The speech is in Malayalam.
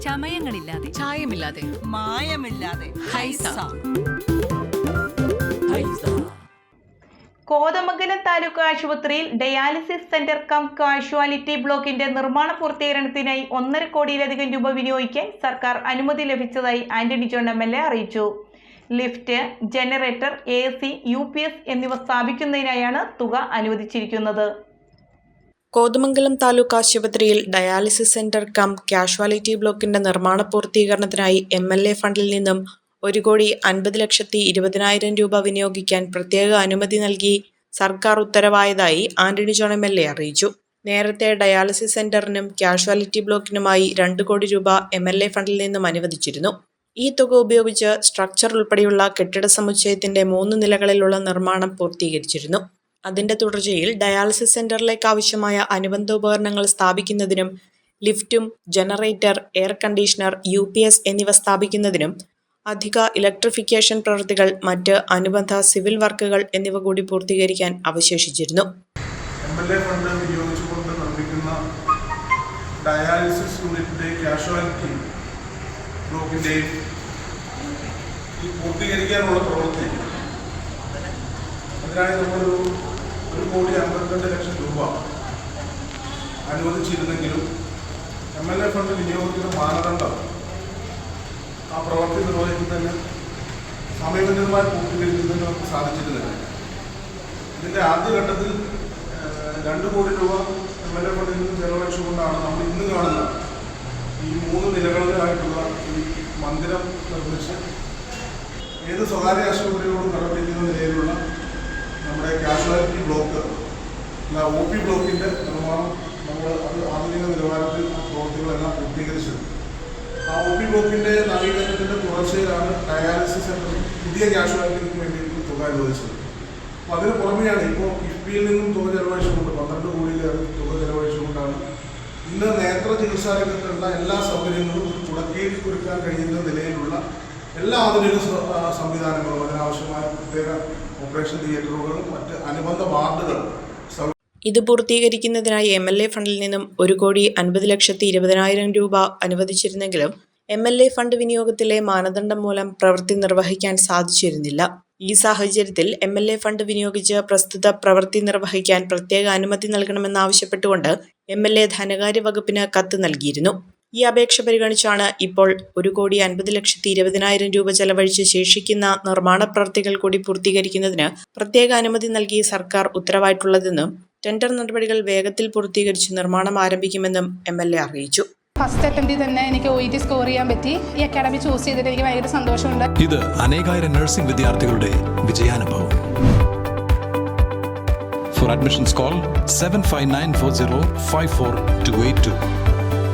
ചമയങ്ങളില്ലാതെ, ചായമില്ലാതെ, മായമില്ലാതെ ഹൈസ. കോതമംഗലം താലൂക്ക് ആശുപത്രിയിൽ ഡയാലിസിസ് സെന്റർ കം കാഷ്വാലിറ്റി ബ്ലോക്കിന്റെ നിർമ്മാണ പൂർത്തീകരണത്തിനായി 1.5 കോടിയിലധികം രൂപ വിനിയോഗിക്കാൻ സർക്കാർ അനുമതി ലഭിച്ചതായി ആന്റണി ജോൺ MLA അറിയിച്ചു. ലിഫ്റ്റ്, ജനറേറ്റർ, AC, UPS എന്നിവ സ്ഥാപിക്കുന്നതിനായാണ് തുക അനുവദിച്ചിരിക്കുന്നത്. കോതമംഗലം താലൂക്ക് ആശുപത്രിയിൽ ഡയാലിസിസ് സെന്റർ കം കാഷ്വാലിറ്റി ബ്ലോക്കിന്റെ നിർമ്മാണ പൂർത്തീകരണത്തിനായി MLA ഫണ്ടിൽ നിന്നും 1,50,20,000 രൂപ വിനിയോഗിക്കാൻ പ്രത്യേക അനുമതി നൽകി സർക്കാർ ഉത്തരവായതായി ആന്റണി ജോൺ MLA അറിയിച്ചു. നേരത്തെ ഡയാലിസിസ് സെന്ററിനും കാഷ്വാലിറ്റി ബ്ലോക്കിനുമായി 2 കോടി രൂപ MLA ഫണ്ടിൽ നിന്നും അനുവദിച്ചിരുന്നു. ഈ തുക ഉപയോഗിച്ച് സ്ട്രക്ചർ ഉൾപ്പെടെയുള്ള കെട്ടിട സമുച്ചയത്തിന്റെ 3 നിലകളിലുള്ള നിർമ്മാണം പൂർത്തീകരിച്ചിരുന്നു. അതിന്റെ തുടർച്ചയിൽ ഡയാലിസിസ് സെന്ററിലേക്ക് ആവശ്യമായ അനുബന്ധ ഉപകരണങ്ങൾ സ്ഥാപിക്കുന്നതിനും ലിഫ്റ്റും, ജനറേറ്റർ, എയർ കണ്ടീഷണർ, UPS എന്നിവ സ്ഥാപിക്കുന്നതിനും അധിക ഇലക്ട്രിഫിക്കേഷൻ പ്രവൃത്തികൾ, മറ്റ് അനുബന്ധ സിവിൽ വർക്കുകൾ എന്നിവ കൂടി പൂർത്തീകരിക്കാൻ അവശേഷിച്ചിരുന്നു. MLA ഫണ്ട് വിനിയോഗിച്ചുകൊണ്ട് നിർമ്മിക്കുന്ന ഡയാലിസിസ് യൂണിറ്റിന്റെ കാഷ്വാലിറ്റി ബ്ലോക്കിന്റെയും പൂർത്തീകരിക്കാനുള്ള പ്രവൃത്തി അതിനായി നമ്മളൊരു 1,52,00,000 രൂപ അനുവദിച്ചിരുന്നെങ്കിലും MLA ഫണ്ട് വിനിയോഗിക്കുന്ന മാനദണ്ഡം ആ പ്രവൃത്തി നിർവഹിക്കുന്നതിന് സമയബന്ധിതമായി പൂർത്തീകരിക്കുന്നതിന് നമുക്ക് സാധിച്ചിരുന്നില്ല. ഇതിൻ്റെ ആദ്യഘട്ടത്തിൽ 2 കോടി രൂപ MLA ഫണ്ടിൽ നിന്ന് ചെലവഴിച്ചുകൊണ്ടാണ് നമ്മൾ ഇന്ന് കാണുന്ന ഈ 3 നിലകളിലായിട്ടുള്ള ഈ മന്ദിരം നിർമ്മിച്ച് ഏത് സ്വകാര്യ ആശുപത്രികളോടും കടപിടിക്കുന്ന നിലയിലുള്ള നമ്മുടെ കാഷ്വാലിറ്റി ബ്ലോക്ക് OP ബ്ലോക്കിൻ്റെ നിർമ്മാണം നമ്മൾ അത് ആധുനിക നിലവാരത്തിൽ പ്രവൃത്തികളെല്ലാം പൂർത്തീകരിച്ചത്. ആ OP ബ്ലോക്കിൻ്റെ നവീകരണത്തിൻ്റെ തുടർച്ചയിലാണ് ഡയാലിസിസ് സെൻ്റർ പുതിയ കാഷ്വാലിറ്റിക്ക് വേണ്ടിയിട്ട് തുക അനുവദിച്ചത്. അപ്പോൾ അതിന് പുറമെയാണ് ഇപ്പോൾ കിഫ്ബിയിൽ നിന്നും തുക ചെലവഴിച്ചുകൊണ്ട് 12 കോടിയിലേറെ തുക ചെലവഴിച്ചുകൊണ്ടാണ് ഇന്ന് നേത്ര ചികിത്സാ രംഗത്തുള്ള എല്ലാ സൗകര്യങ്ങളും കുടക്കീഴിൽ ഒരുക്കാൻ കഴിയുന്ന നിലയിലുള്ള എല്ലാ ആധുനിക സംവിധാനങ്ങളും അതിനാവശ്യമായ പ്രത്യേക ഓപ്പറേഷൻ തിയേറ്ററുകളും മറ്റ് അനുബന്ധ വാർഡുകളും ഇത് പൂർത്തീകരിക്കുന്നതിനായി MLA ഫണ്ടിൽ നിന്നും 1,50,20,000 രൂപ അനുവദിച്ചിരുന്നെങ്കിലും MLA ഫണ്ട് വിനിയോഗത്തിലെ മാനദണ്ഡം മൂലം പ്രവൃത്തി നിർവഹിക്കാൻ സാധിച്ചിരുന്നില്ല. ഈ സാഹചര്യത്തിൽ MLA ഫണ്ട് വിനിയോഗിച്ച് പ്രസ്തുത പ്രവൃത്തി നിർവഹിക്കാൻ പ്രത്യേക അനുമതി നൽകണമെന്നാവശ്യപ്പെട്ടുകൊണ്ട് MLA ധനകാര്യ വകുപ്പിന് കത്ത് നൽകിയിരുന്നു. ഈ അപേക്ഷ പരിഗണിച്ചാണ് ഇപ്പോൾ 1,50,20,000 രൂപ ചെലവഴിച്ച് ശേഷിക്കുന്ന നിർമ്മാണ പ്രവൃത്തികൾ കൂടി പൂർത്തീകരിക്കുന്നതിന് പ്രത്യേക അനുമതി നൽകി സർക്കാർ ഉത്തരവായിട്ടുള്ളതെന്നും ടെൻഡർ നടപടികൾ വേഗത്തിൽ പൂർത്തീകരിച്ച് നിർമ്മാണം ആരംഭിക്കുമെന്നും MLA അറിയിച്ചു. ഫസ്റ്റ് അറ്റംപ്റ്റിൽ തന്നെ എനിക്ക് OET സ്കോർ ചെയ്യാൻ പറ്റി. ഈ അക്കാഡമി ചൂസ് ചെയ്തിട്ട് എനിക്ക് ഭയങ്കര സന്തോഷമുണ്ട്. ഇത് അനേകായിരം നഴ്സിംഗ് വിദ്യാർത്ഥികളുടെ വിജയാനുഭവം. For admissions call 7594054282.